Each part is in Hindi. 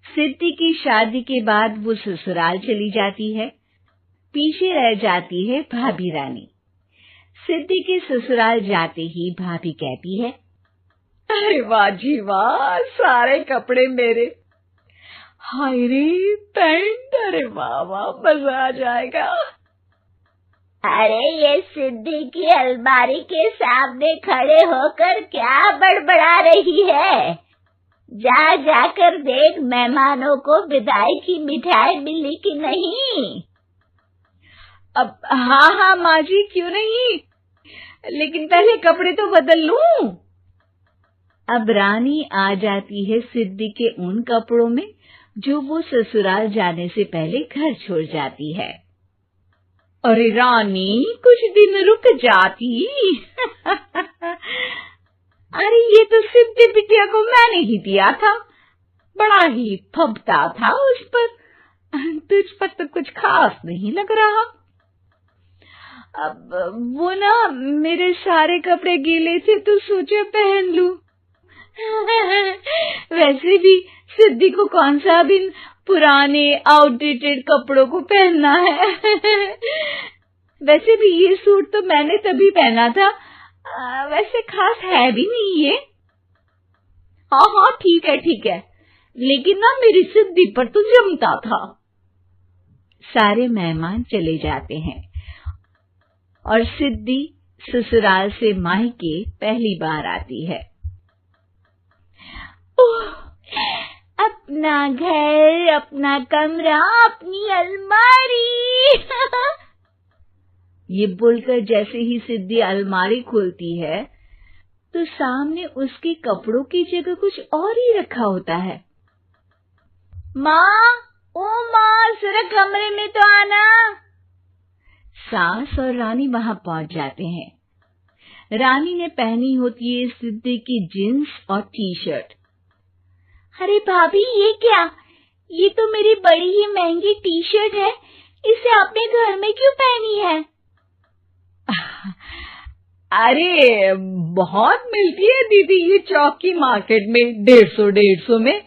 सिद्धि की शादी के बाद वो ससुराल चली जाती है। पीछे रह जाती है भाभी रानी। सिद्धि के ससुराल जाते ही भाभी कहती है, अरे वाह जी वाह, सारे कपड़े मेरे। हाय रे पैंट, अरे वाह वाह, मजा आ जाएगा। अरे ये सिद्धि की अलमारी के सामने खड़े होकर क्या बड़बड़ा रही है? जा जाकर देख मेहमानों को विदाई की मिठाई मिली कि नहीं। अब हाँ माँ जी, क्यों नहीं, लेकिन पहले कपड़े तो बदल लूं। अब रानी आ जाती है सिद्धि के उन कपड़ों में जो वो ससुराल जाने से पहले घर छोड़ जाती है। अरे रानी, कुछ दिन रुक जाती। अरे ये तो सिद्धि बिटिया को मैंने ही दिया था, बड़ा ही फबता था उस पर, तुझ पर तो कुछ खास नहीं लग रहा। अब वो ना मेरे सारे कपड़े गीले थे तो सोचा पहन लूं। वैसे भी सिद्धि को कौन सा भी पुराने आउटडेटेड कपड़ों को पहनना है। वैसे भी ये सूट तो मैंने तभी पहना था, वैसे खास है भी नहीं ये। हाँ ठीक है, लेकिन ना मेरी सिद्धि पर तो जमता था। सारे मेहमान चले जाते हैं और सिद्धि ससुराल से मायके पहली बार आती है। अपना घर, अपना कमरा, अपनी अलमारी। ये बोलकर जैसे ही सिद्धि अलमारी खोलती है तो सामने उसके कपड़ों की जगह कुछ और ही रखा होता है। माँ, ओ माँ, जरा कमरे में तो आना। सास और रानी वहां पहुंच जाते हैं। रानी ने पहनी होती है सिद्धि की जींस और टी शर्ट। अरे भाभी, ये क्या? ये तो मेरी बड़ी ही महंगी टी शर्ट है, इसे आपने घर में क्यों पहनी है? अरे बहुत मिलती है दीदी ये चौक की मार्केट में, 150 में।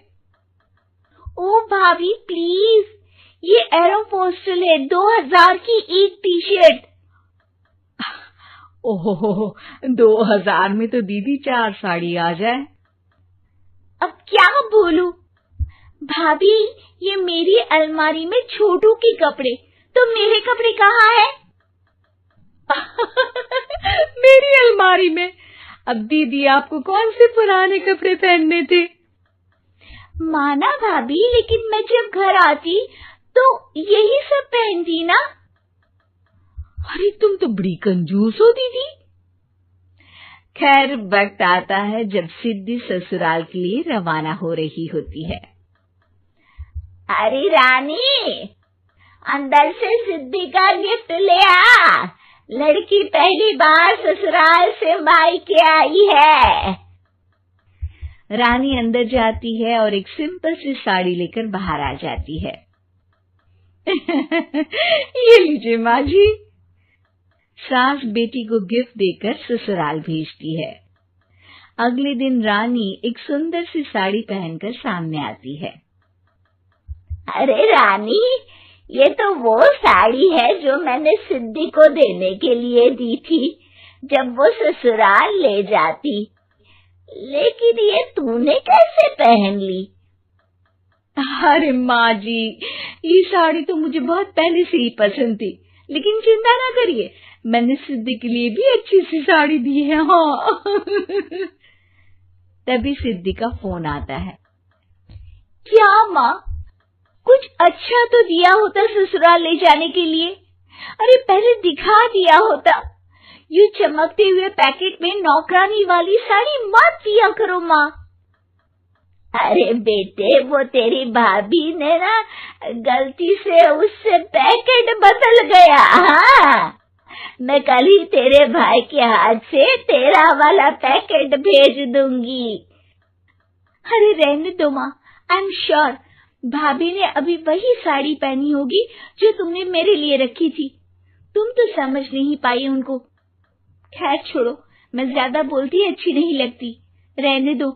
ओ भाभी प्लीज, ये एरोपोस्टल है, 2000 की एक टी शर्ट। ओहो, 2000 में तो दीदी 4 साड़ी आ जाए। अब क्या बोलूं भाभी, ये मेरी अलमारी में छोटू के कपड़े, तो मेरे कपड़े कहाँ है? मेरी अलमारी में। अब दीदी आपको कौन से पुराने कपड़े पहनने थे? माना भाभी, लेकिन मैं जब घर आती तो यही सब पहनती ना। अरे तुम तो बड़ी कंजूस हो दीदी। खैर, वक्त आता है जब सिद्धि ससुराल के लिए रवाना हो रही होती है। अरे रानी, अंदर से सिद्धि का गिफ्ट ले आ, लड़की पहली बार ससुराल से मायके आई है। रानी अंदर जाती है और एक सिंपल सी साड़ी लेकर बाहर आ जाती है। ये लीजिए माँ जी। सास बेटी को गिफ्ट देकर ससुराल भेजती है। अगले दिन रानी एक सुंदर सी साड़ी पहनकर सामने आती है। अरे रानी, ये तो वो साड़ी है जो मैंने सिद्धि को देने के लिए दी थी जब वो ससुराल ले जाती, लेकिन ये तूने कैसे पहन ली? अरे माँ जी, ये साड़ी तो मुझे बहुत पहले से ही पसंद थी, लेकिन चिंता ना करिए, मैंने सिद्धि के लिए भी अच्छी सी साड़ी दी है। हाँ। तभी सिद्धि का फोन आता है। क्या माँ, कुछ अच्छा तो दिया होता ससुराल ले जाने के लिए, अरे पहले दिखा दिया होता। ये चमकते हुए पैकेट में नौकरानी वाली साड़ी मत दिया करो माँ। अरे बेटे, वो तेरी भाभी ने ना गलती से उससे पैकेट बदल गया। हाँ, मैं कल ही तेरे भाई के हाथ से तेरा वाला पैकेट भेज दूंगी। अरे रहने दो माँ, आई एम श्योर भाभी ने अभी वही साड़ी पहनी होगी जो तुमने मेरे लिए रखी थी, तुम तो समझ नहीं पाई उनको। खैर छोड़ो, मैं ज्यादा बोलती अच्छी नहीं लगती, रहने दो,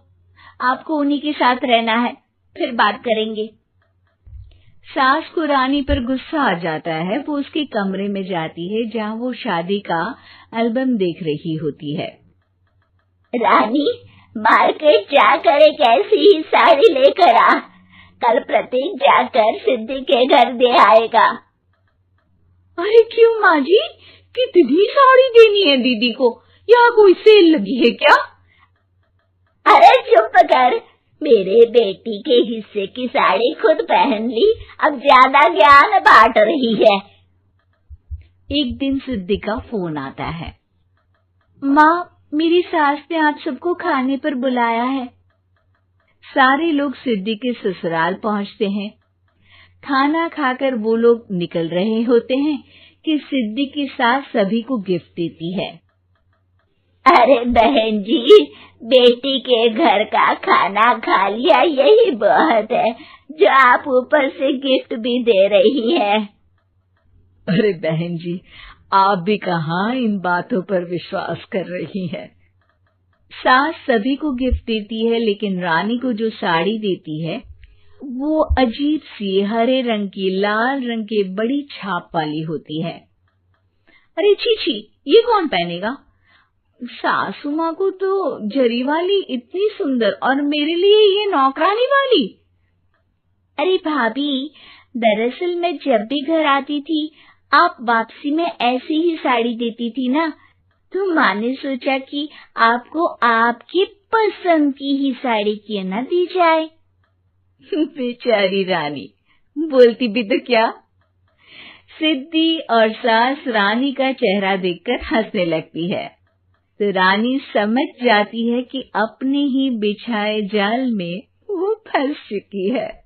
आपको उन्हीं के साथ रहना है, फिर बात करेंगे। सास को रानी पर गुस्सा आ जाता है। वो उसके कमरे में जाती है जहाँ वो शादी का एल्बम देख रही होती है। रानी, मार्केट जाकर एक ऐसी ही साड़ी लेकर आ। कल प्रतीक जाकर सिद्धि के घर दे आएगा। अरे क्यों माँ जी, कितनी साड़ी देनी है दीदी को? यहाँ कोई सेल लगी है क्या? अरे चुप कर, मेरे बेटी के हिस्से की साड़ी खुद पहन ली, अब ज्यादा ज्ञान बांट रही है। एक दिन सिद्धि का फोन आता है। माँ, मेरी सास ने आप सबको खाने पर बुलाया है। सारे लोग सिद्धि के ससुराल पहुंचते हैं। खाना खाकर वो लोग निकल रहे होते हैं कि सिद्धि की सास सभी को गिफ्ट देती है। अरे बहन जी, बेटी के घर का खाना खा लिया, यही बहुत है जो आप ऊपर से गिफ्ट भी दे रही है। अरे बहन जी, आप भी कहाँ इन बातों पर विश्वास कर रही हैं। सास सभी को गिफ्ट देती है, लेकिन रानी को जो साड़ी देती है वो अजीब सी हरे रंग की, लाल रंग के बड़ी छाप वाली होती है। अरे छी, ये कौन पहनेगा? सासू माँ को तो जरी वाली इतनी सुंदर, और मेरे लिए ये नौकरानी वाली। अरे भाभी, दरअसल मैं जब भी घर आती थी आप वापसी में ऐसी ही साड़ी देती थी ना, तो माँ ने सोचा कि आपको आपकी पसंद की ही साड़ी क्यों न दी जाए। बेचारी रानी, बोलती भी तो क्या। सिद्धि और सास रानी का चेहरा देखकर हंसने लगती है, तो रानी समझ जाती है कि अपने ही बिछाए जाल में वो फंस चुकी है।